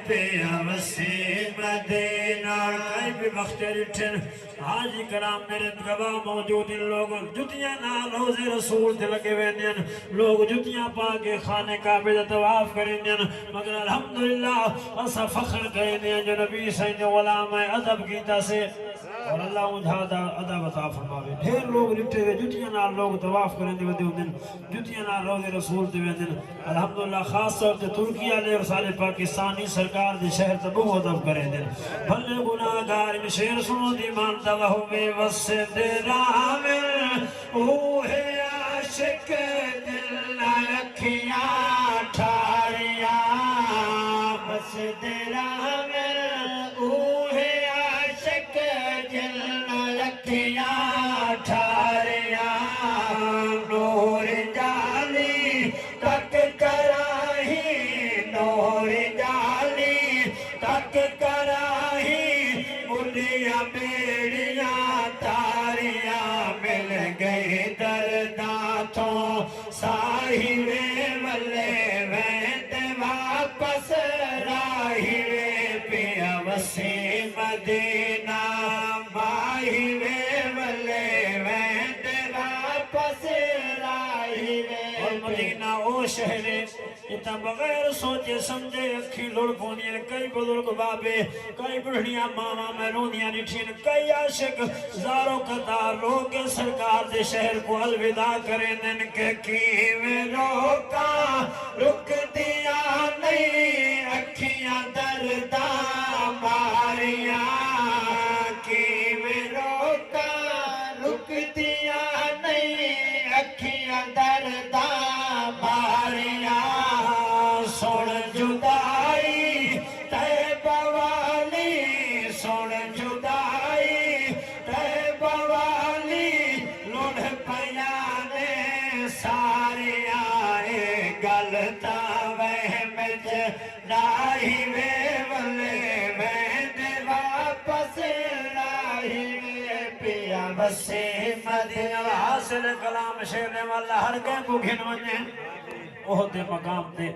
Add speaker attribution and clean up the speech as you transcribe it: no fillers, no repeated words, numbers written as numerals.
Speaker 1: पे अवसे मदीना कई भी वक्त रिठन हाजी कराम मेरे गवाह मौजूद इन लोग जुतियां ना रोज़े रसूल ते लगे वेंदन लोग जुतियां पा के खाने काबे दा तवाफ करेंदन मगर अल्हम्दुलिल्लाह असा फख्र करेंदन जो नबी सैयद गुलाम अदब कीता से और अल्लाह उन्हां अदब अता फरमावे ढेर लोग रिठे वे जुतियां ना लोग तवाफ करेंदे वदे हुंदन जुतियां ना रोज़े रसूल ते वेंदन अल्हम्दुलिल्लाह खास तौर ते तुर्किया ले और सारे पाकिस्तानी सरकार दे शहर ते बहुत अदब करेंदन भले गुनाहगार में शेर सुनो दी मान दवा होवे वसे दे रामिल ओहे आशिक दिल ना अखियां ठारियां वसे दे रामिल ओहे आशिक दिल ना अखियां ठारियां नूर जाली तक कराही नूर जाली तक कराही मुलिया बेड़िया तारिया मिल गई दर्दा तो साहिबे वले वैद वापस राहिवे पिया वसी मदीना माहिवे वले वैद वापस राहिवे और मदीना ओ शहरे इतना बगैर सोचे समझे अखी लुढ़ पोनियन कई बुजुर्ग बाबे कई बुढ़ियां मामा में रोनियां निठिन कई आशिक जारो कतार लोग सरकार दे शहर को अलविदा करें दिन के कीवें रोका रुक दिया नहीं अखियां दर्दा मारिया कीवें रोका रुक दिया नहीं अखियां दर्दा मारिया सुन जुदाई तैबा वाली सुन जुदाई तैबा वाली लुढ़ पया ने सारे आए गलता वहम च नाही वे वले वैद वापस नाही वे पिया वसे मदीना हासिल कलाम शेर वाला हर के को घिन वने ओह ते मकाम ते